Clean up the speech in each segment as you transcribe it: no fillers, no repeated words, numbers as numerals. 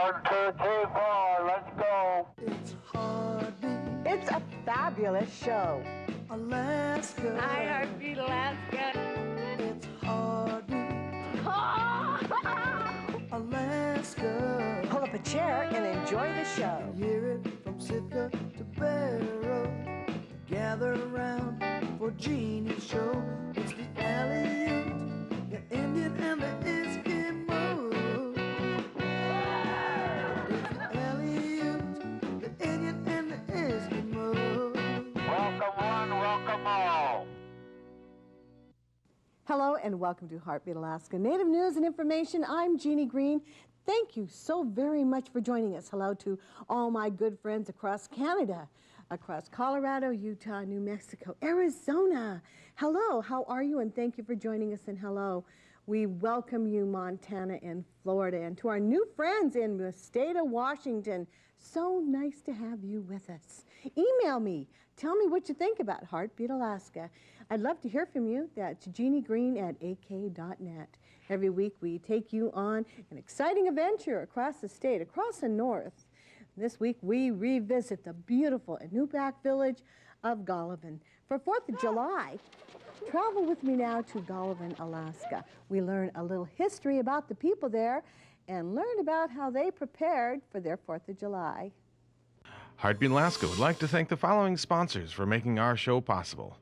1, 2, 3, 4, let's go. It's Heartbeat It's a fabulous show. Alaska. Hi, Heartbeat Alaska. It's Heartbeat Alaska. Pull up a chair and enjoy the show. Hear it from Sitka to Barrow. Gather around for Jeannie's show. It's the Aleut, the Indian and the Eskimo. It's the Aleut, the Indian and the Eskimo. Welcome one, welcome all. Hello and welcome to Heartbeat Alaska Native News and Information. I'm Jeannie Green. Thank you so very much for joining us. Hello to all my good friends across Canada, across Colorado, Utah, New Mexico, Arizona. Hello, how are you? And thank you for joining us. And hello, we welcome you, Montana and Florida, and to our new friends in the state of Washington. So nice to have you with us. Email me. Tell me what you think about Heartbeat Alaska. I'd love to hear from you. That's jeanniegreen@ak.net. Every week we take you on an exciting adventure across the state, across the north. This week we revisit the beautiful Inupiaq village of Golovin. For 4th of July, travel with me now to Golovin, Alaska. We learn a little history about the people there and learn about how they prepared for their 4th of July. Heartbeat Alaska would like to thank the following sponsors for making our show possible.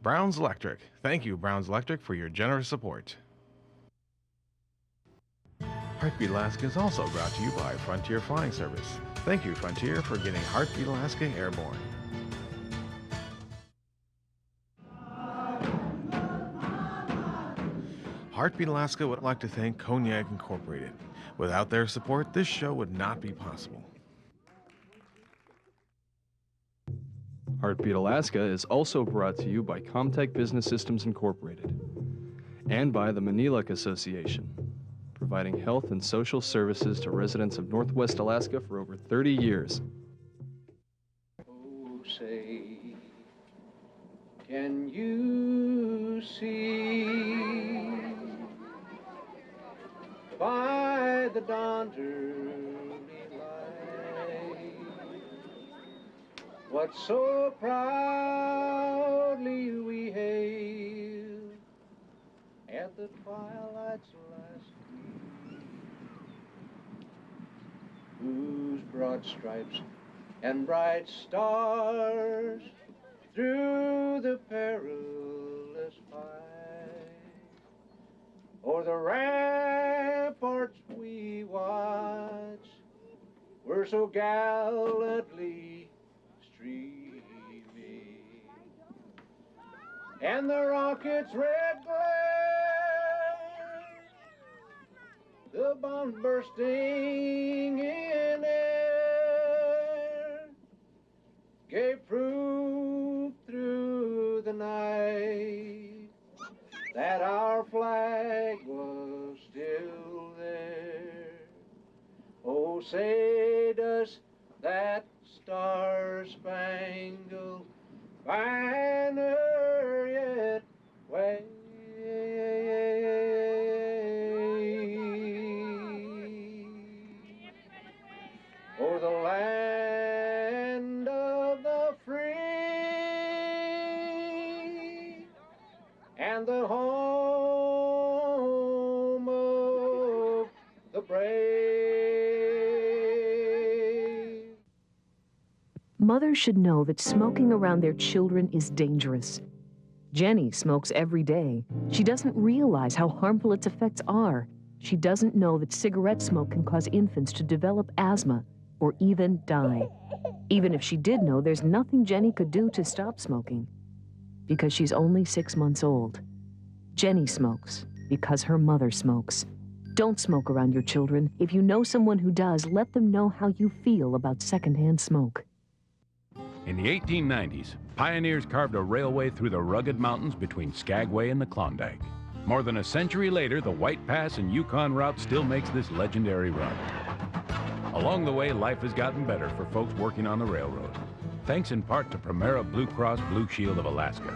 Brown's Electric. Thank you, Brown's Electric, for your generous support. Heartbeat Alaska is also brought to you by Frontier Flying Service. Thank you, Frontier, for getting Heartbeat Alaska airborne. Heartbeat Alaska would like to thank Cognac Incorporated. Without their support, this show would not be possible. Heartbeat Alaska is also brought to you by Comtech Business Systems Incorporated and by the Maniluk Association, providing health and social services to residents of Northwest Alaska for over 30 years. Oh, say, can you see by the dawn's early light what so proudly we hailed at the twilight's last gleam, whose broad stripes and bright stars through the perilous fight o'er the ramparts we watched were so gallantly streaming, and the rocket's red glare, the bombs bursting in air, gave proof through the night that our flag was still there. Oh, say does that star-spangled banner yet wave o'er the land of the free and the home of the brave? Mothers should know that smoking around their children is dangerous. Jenny smokes every day. She doesn't realize how harmful its effects are. She doesn't know that cigarette smoke can cause infants to develop asthma or even die. Even if she did know, there's nothing Jenny could do to stop smoking because she's only 6 months old. Jenny smokes because her mother smokes. Don't smoke around your children. If you know someone who does, let them know how you feel about secondhand smoke. In the 1890s, pioneers carved a railway through the rugged mountains between Skagway and the Klondike. More than a century later, the White Pass and Yukon route still makes this legendary run. Along the way, life has gotten better for folks working on the railroad, thanks in part to Primera Blue Cross Blue Shield of Alaska,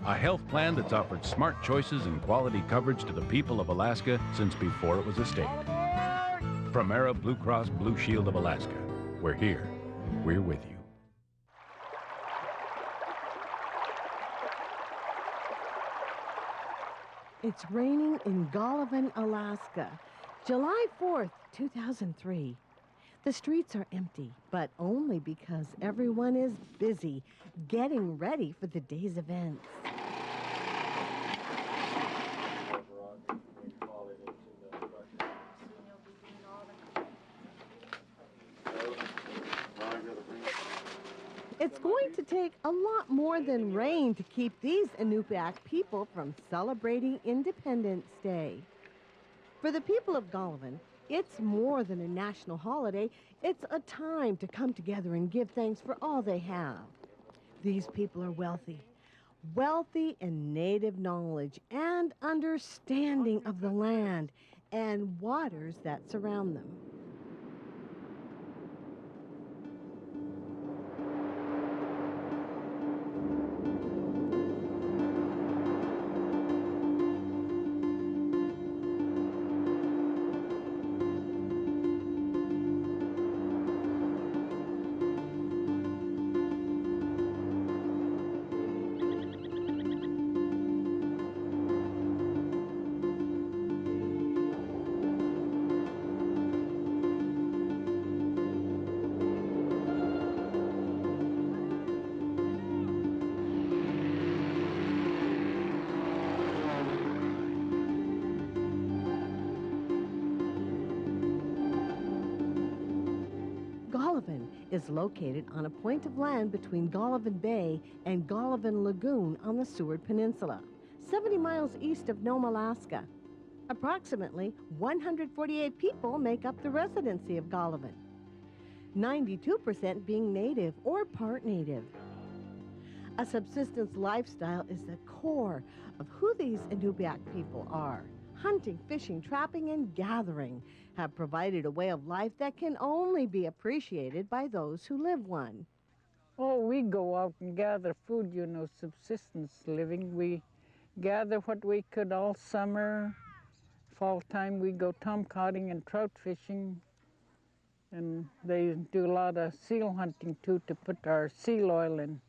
a health plan that's offered smart choices and quality coverage to the people of Alaska since before it was a state. Primera Blue Cross Blue Shield of Alaska. We're here. We're with you. It's raining in Golovin, Alaska, July 4th, 2003. The streets are empty, but only because everyone is busy getting ready for the day's events. It's going to take a lot more than rain to keep these Inupiaq people from celebrating Independence Day. For the people of Golovin, it's more than a national holiday. It's a time to come together and give thanks for all they have. These people are wealthy in native knowledge and understanding of the land and waters that surround them. Golovin is located on a point of land between Golovin Bay and Golovin Lagoon on the Seward Peninsula, 70 miles east of Nome, Alaska. Approximately 148 people make up the residency of Golovin, 92% being native or part native. A subsistence lifestyle is the core of who these Inupiaq people are. Hunting, fishing, trapping, and gathering have provided a way of life that can only be appreciated by those who live one. Oh, we go out and gather food, you know, subsistence living. We gather what we could all summer. Fall time, we go tomcotting and trout fishing. And they do a lot of seal hunting, too, to put our seal oil and,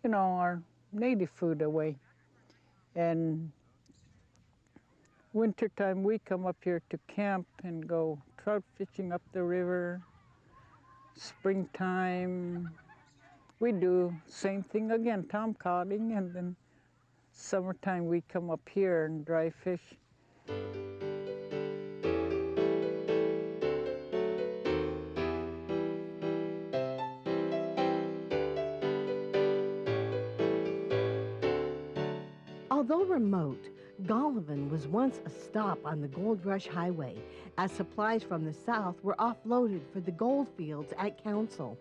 you know, our native food away. And wintertime, we come up here to camp and go trout fishing up the river. Springtime, we do same thing again, tomcotting, and then summertime we come up here and dry fish. Although remote, Golovin was once a stop on the Gold Rush Highway, as supplies from the south were offloaded for the gold fields at Council.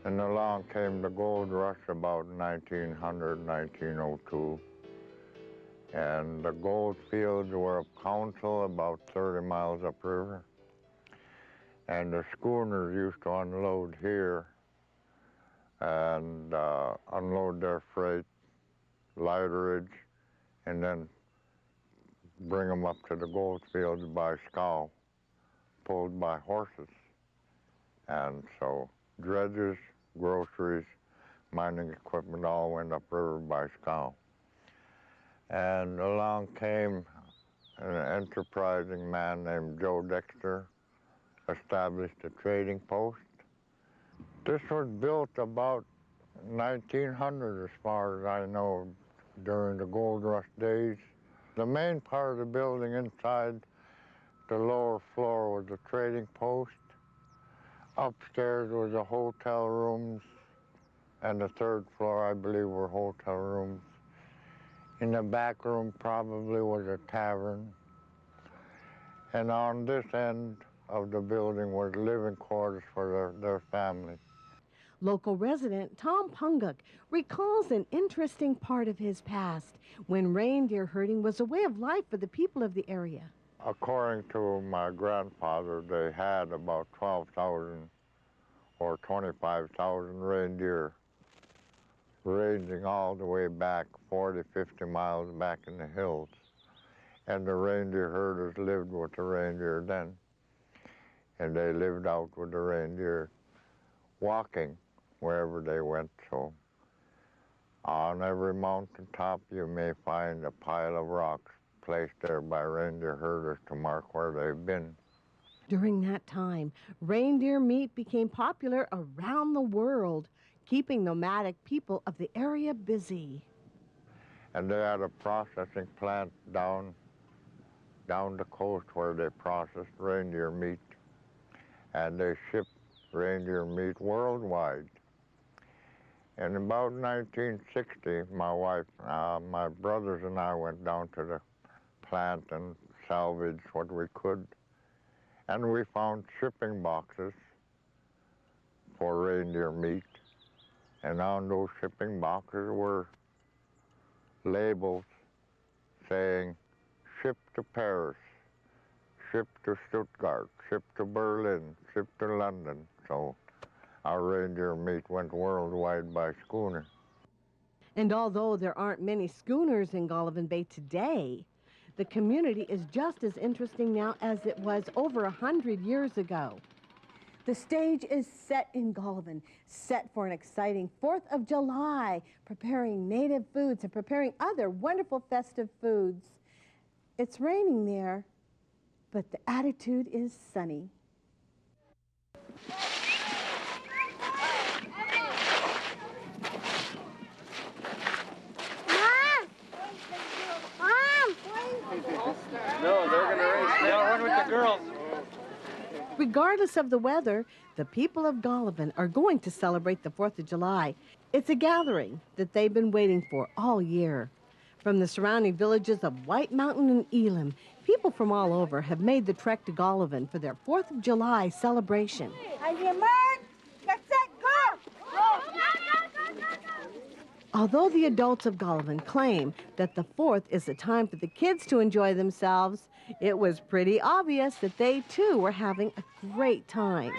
And along came the gold rush about 1900, 1902. And the gold fields were of Council about 30 miles upriver. And the schooners used to unload here and unload their freight, lighterage, and then bring them up to the gold fields by scow, pulled by horses. And so dredges, groceries, mining equipment all went upriver by scow. And along came an enterprising man named Joe Dexter, established a trading post. This was built about 1900 as far as I know, during the gold rush days. The main part of the building inside the lower floor was the trading post. Upstairs was the hotel rooms, and the third floor, I believe, were hotel rooms. In the back room probably was a tavern. And on this end of the building was living quarters for their family. Local resident Tom Punguk recalls an interesting part of his past when reindeer herding was a way of life for the people of the area. According to my grandfather, they had about 12,000 or 25,000 reindeer ranging all the way back 40, 50 miles back in the hills. And the reindeer herders lived with the reindeer then. and they lived out with the reindeer, walking wherever they went. So on every mountaintop you may find a pile of rocks placed there by reindeer herders to mark where they've been. During that time, reindeer meat became popular around the world, keeping nomadic people of the area busy. And they had a processing plant down the coast where they processed reindeer meat, and they shipped reindeer meat worldwide. In about 1960, my wife, my brothers and I went down to the plant and salvaged what we could. And we found shipping boxes for reindeer meat. And on those shipping boxes were labels saying, shipped to Paris, shipped to Stuttgart, shipped to Berlin, shipped to London. So our reindeer meat went worldwide by schooner. And although there aren't many schooners in Golovin Bay today, the community is just as interesting now as it was over 100 years ago. The stage is set in Golovin, set for an exciting 4th of July, preparing native foods and preparing other wonderful festive foods. It's raining there, but the attitude is sunny. No, they're going to race. They'll run with the girls. Regardless of the weather, the people of Golovin are going to celebrate the 4th of July. It's a gathering that they've been waiting for all year. From the surrounding villages of White Mountain and Elam, people from all over have made the trek to Golovin for their 4th of July celebration. On your mark, get set, go! Although the adults of Golovin claim that the 4th is the time for the kids to enjoy themselves, it was pretty obvious that they too were having a great time.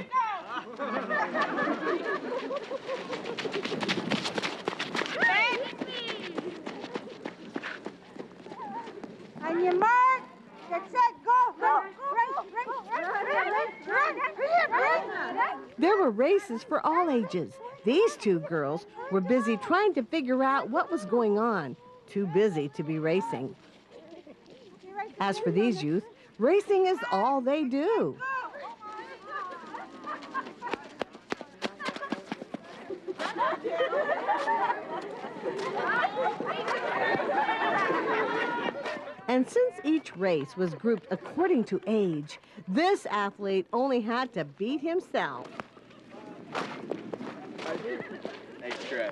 On your mark, get set, go! Go! There were races for all ages. These two girls were busy trying to figure out what was going on, too busy to be racing. As for these youth, racing is all they do. And since each race was grouped according to age, this athlete only had to beat himself. Nice try.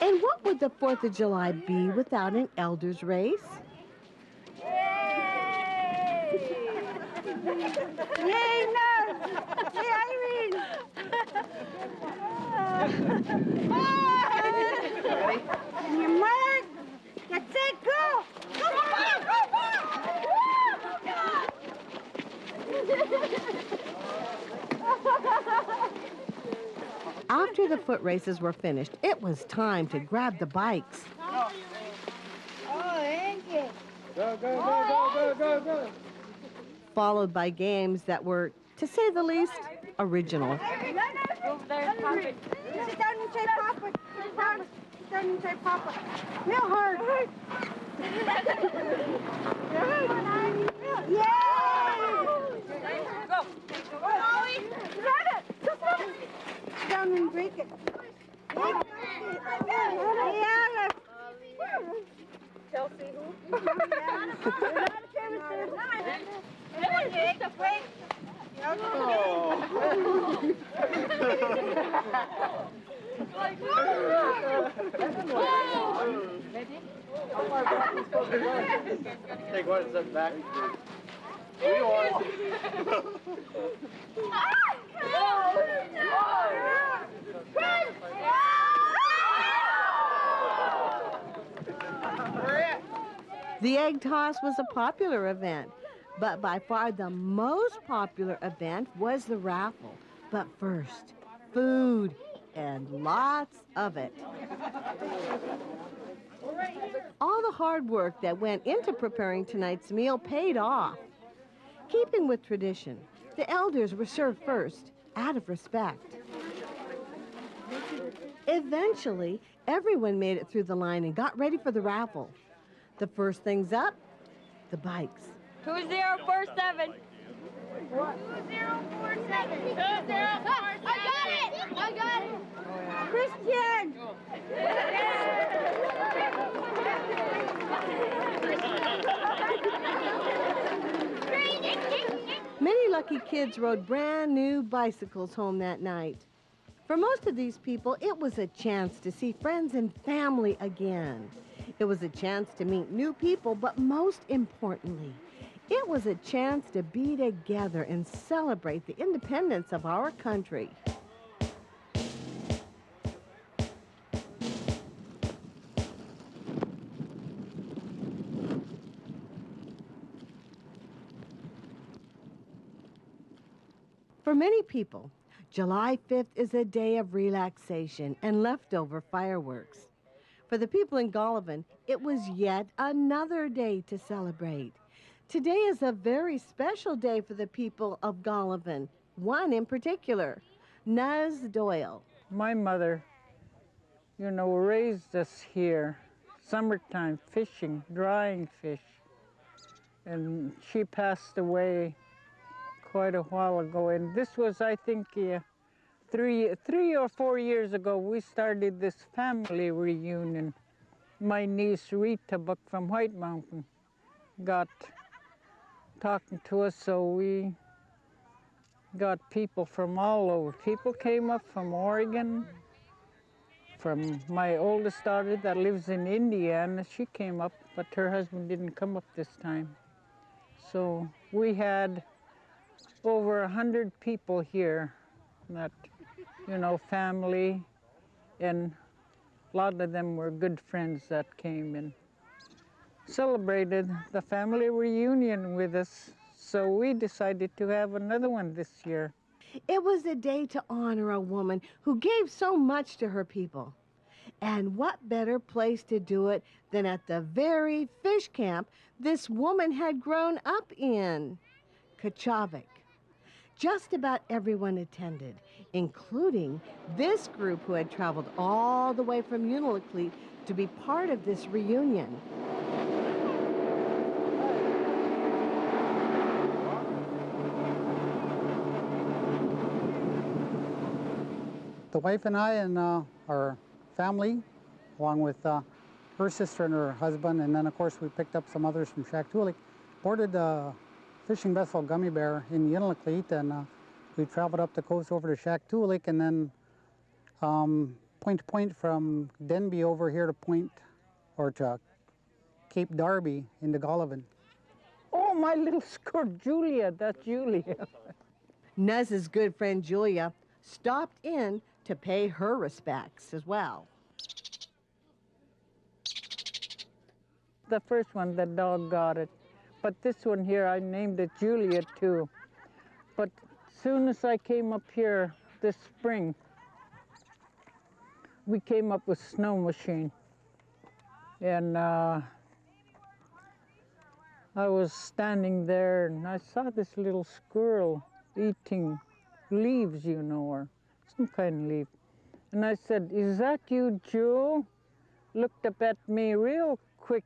And what would the 4th of July be without an elders race? Yay, Nuz! Yay, Irene! On your mark, get set, go! After the foot races were finished, it was time to grab the bikes. Oh, thank you. Go, go, go, go, go, go, go. Followed by games that were, to say the least, original. Sit down and say Papa. Sit down and say Papa. Real hard. Yay! Go. Ollie, you got it. Sit down and break it. Chelsea, who? Take one step back. We won. The egg toss was a popular event, but by far the most popular event was the raffle. But first, food, and lots of it. All the hard work that went into preparing tonight's meal paid off. Keeping with tradition, the elders were served first, out of respect. Eventually, everyone made it through the line and got ready for the raffle. The first things up, the bikes. 2047. 2047. 2047. I got it. Christian. Many lucky kids rode brand new bicycles home that night. For most of these people, it was a chance to see friends and family again. It was a chance to meet new people, but most importantly, it was a chance to be together and celebrate the independence of our country. For many people, July 5th is a day of relaxation and leftover fireworks. For the people in Golovin, it was yet another day to celebrate. Today is a very special day for the people of Golovin, one in particular, Nuz Doyle. My mother, raised us here, summertime, fishing, drying fish. And she passed away quite a while ago. And this was, I think, 3 or 4 years ago, we started this family reunion. My niece Rita Buck from White Mountain got talking to us, so we got people from all over. People came up from Oregon, from my oldest daughter that lives in Indiana. She came up, but her husband didn't come up this time. So we had over 100 people here that, family, and a lot of them were good friends that came and celebrated the family reunion with us. So we decided to have another one this year. It was a day to honor a woman who gave so much to her people. And what better place to do it than at the very fish camp this woman had grown up in, Kachavik. Just about everyone attended, including this group who had traveled all the way from Inupiaq to be part of this reunion. The wife and I and our family, along with her sister and her husband, and then of course we picked up some others from Shaktoolik, boarded the fishing vessel Gummy Bear in Inupiaq, and we traveled up the coast over to Shaktoolik, and then point to point from Denby over here to Cape Darby into Golovin. Oh, my little skirt, Julia, that's Julia. Nuz's good friend Julia stopped in to pay her respects as well. The first one, the dog got it. But this one here, I named it Julia too. But as soon as I came up here this spring, we came up with snow machine. And I was standing there and I saw this little squirrel eating leaves, or some kind of leaf. And I said, "Is that you, Jewel?" Looked up at me real quick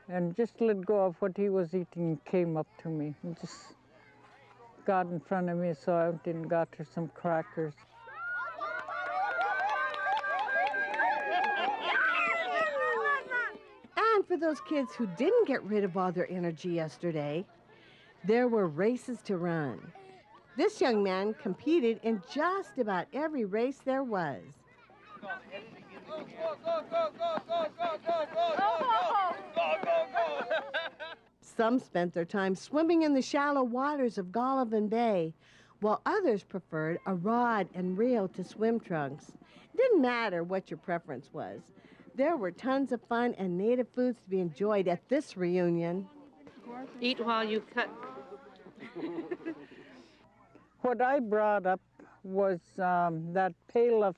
and just let go of what he was eating and came up to me and just got in front of me, so I went and got her some crackers. And for those kids who didn't get rid of all their energy yesterday, there were races to run. This young man competed in just about every race there was. Some spent their time swimming in the shallow waters of Golovin Bay, while others preferred a rod and reel to swim trunks. It didn't matter what your preference was. There were tons of fun and native foods to be enjoyed at this reunion. Eat while you cut. What I brought up was that pail of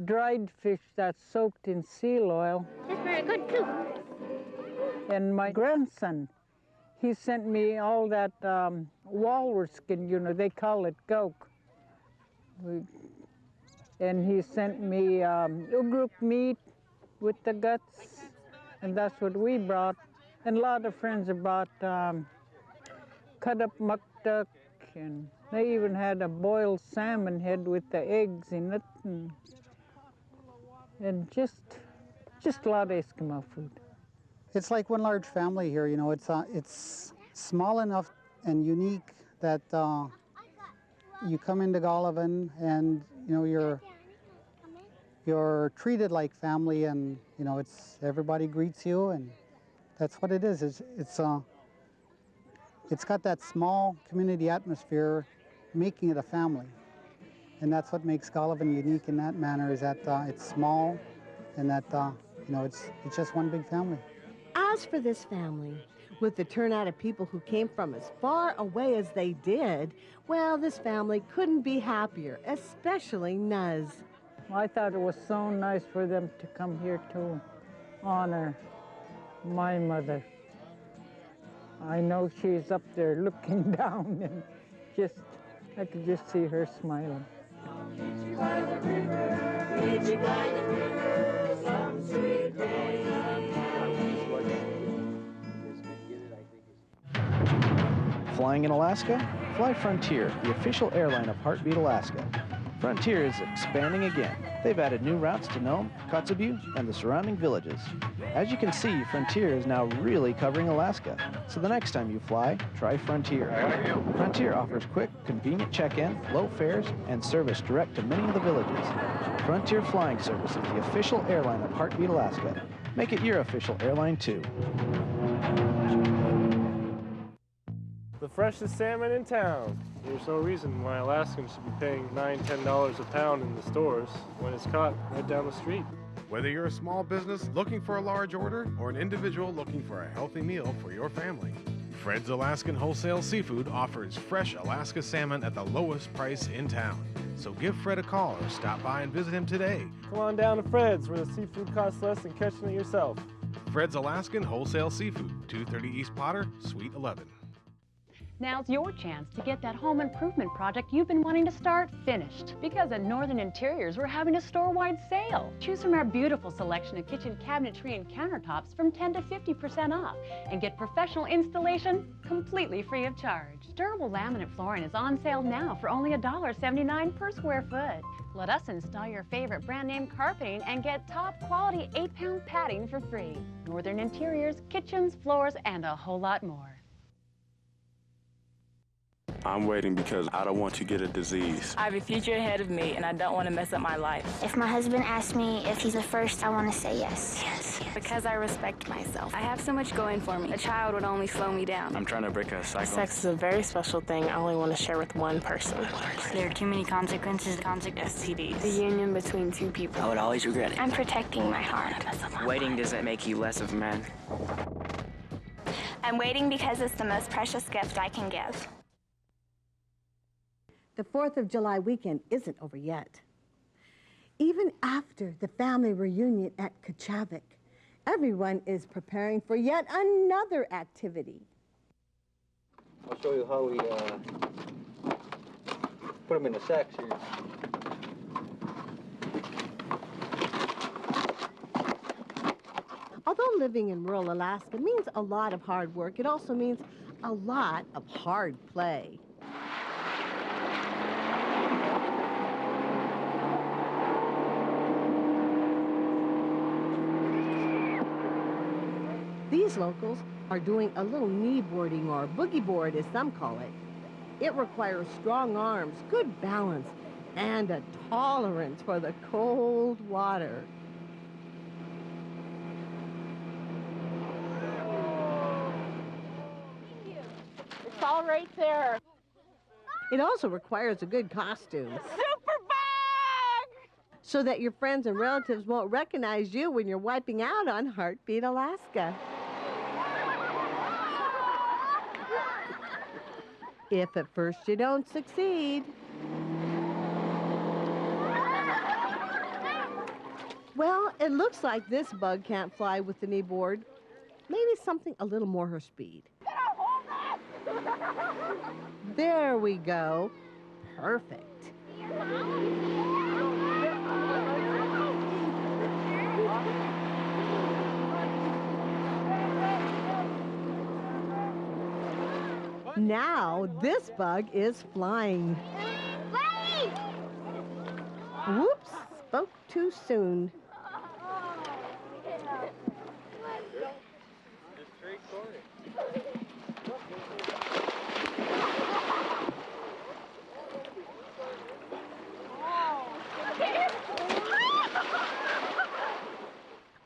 dried fish that's soaked in seal oil. That's very good too. And my grandson, he sent me all that walrus skin, you know, they call it goat. And he sent me ugruk meat with the guts, and that's what we brought. And a lot of friends have brought cut up muck duck, and they even had a boiled salmon head with the eggs in it, and just a lot of Eskimo food. It's like one large family here, you know. It's small enough and unique that you come into Golovin and, you know, you're treated like family, and, you know, everybody greets you, and that's what it is. It's got that small community atmosphere, making it a family. And that's what makes Golovin unique in that manner, is that it's small, and that, you know, it's just one big family. As for this family, with the turnout of people who came from as far away as they did, well, this family couldn't be happier, especially Nuz. Well, I thought it was so nice for them to come here to honor my mother. I know she's up there looking down, and I could just see her smiling. Meet you by the river, meet you by the river, some sweet day. Flying in Alaska? Fly Frontier, the official airline of Heartbeat Alaska. Frontier is expanding again. They've added new routes to Nome, Kotzebue, and the surrounding villages. As you can see, Frontier is now really covering Alaska. So the next time you fly, try Frontier. Frontier offers quick, convenient check-in, low fares, and service direct to many of the villages. Frontier Flying Service is the official airline of Heartbeat Alaska. Make it your official airline too. The freshest salmon in town. There's no reason why Alaskans should be paying $9, $10 a pound in the stores when it's caught right down the street. Whether you're a small business looking for a large order or an individual looking for a healthy meal for your family, Fred's Alaskan Wholesale Seafood offers fresh Alaska salmon at the lowest price in town. So give Fred a call or stop by and visit him today. Come on down to Fred's, where the seafood costs less than catching it yourself. Fred's Alaskan Wholesale Seafood, 230 East Potter, Suite 11. Now's your chance to get that home improvement project you've been wanting to start finished. Because at Northern Interiors, we're having a store-wide sale. Choose from our beautiful selection of kitchen cabinetry and countertops from 10 to 50% off and get professional installation completely free of charge. Durable laminate flooring is on sale now for only $1.79 per square foot. Let us install your favorite brand name carpeting and get top quality 8-pound padding for free. Northern Interiors, kitchens, floors, and a whole lot more. I'm waiting because I don't want to get a disease. I have a future ahead of me, and I don't want to mess up my life. If my husband asks me if he's the first, I want to say yes. Yes. Because I respect myself. I have so much going for me. A child would only slow me down. I'm trying to break a cycle. Sex is a very special thing I only want to share with one person. There are too many consequences. STDs. The union between two people. I would always regret it. I'm protecting my heart. Waiting doesn't make you less of a man. I'm waiting because it's the most precious gift I can give. The 4th of July weekend isn't over yet. Even after the family reunion at Kachavik, everyone is preparing for yet another activity. I'll show you how we put them in the sacks here. Although living in rural Alaska means a lot of hard work, it also means a lot of hard play. These locals are doing a little knee boarding, or boogie board as some call it. It requires strong arms, good balance, and a tolerance for the cold water. It's all right there. It also requires a good costume. Super bag! So that your friends and relatives won't recognize you when you're wiping out on Heartbeat Alaska. If at first you don't succeed. Well, it looks like this bug can't fly with the knee board. Maybe something a little more her speed. Get a hold There we go. Perfect. Now this bug is flying. Whoops, spoke too soon.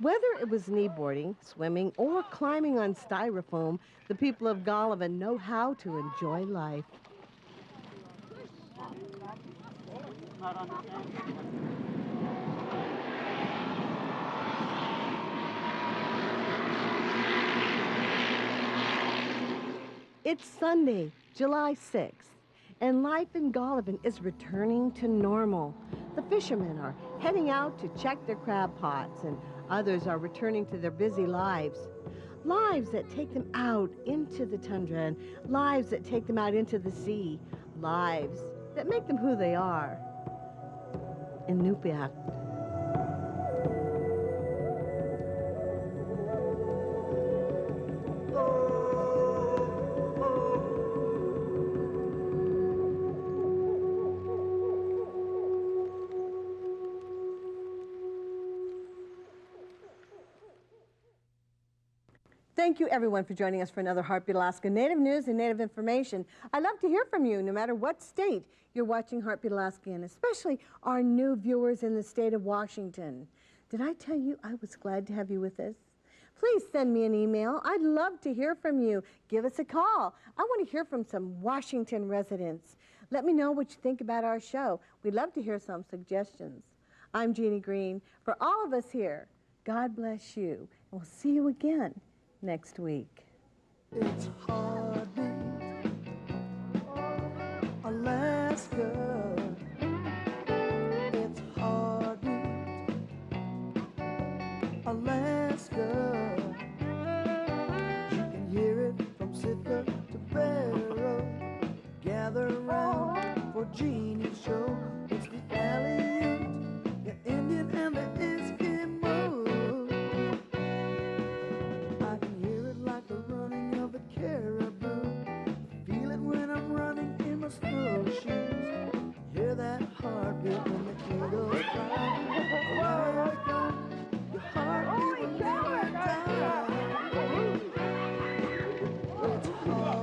Whether it was kneeboarding, swimming, or climbing on styrofoam, the people of Golovin know how to enjoy life. It's Sunday, July 6th, and life in Golovin is returning to normal. The fishermen are heading out to check their crab pots, and others are returning to their busy lives. Lives that take them out into the tundra, and lives that take them out into the sea. Lives that make them who they are. Inupiaq. Thank you, everyone, for joining us for another Heartbeat Alaska Native News and Native Information. I'd love to hear from you, no matter what state you're watching Heartbeat Alaska in, especially our new viewers in the state of Washington. Did I tell you I was glad to have you with us? Please send me an email. I'd love to hear from you. Give us a call. I want to hear from some Washington residents. Let me know what you think about our show. We'd love to hear some suggestions. I'm Jeannie Green. For all of us here, God bless you, and we'll see you again next week. It's Heartbeat Alaska. It's Heartbeat Alaska. You can hear it from Sitka to Barrow. Gather around for Jeannie's show. It's the Aleut, the Indian and the Eskimo. I can hear it like the running of a caribou. Feel it when I'm running in my snowshoes. Hear that heartbeat when the eagles fly. Alaska, your heartbeat will never die. It's hard.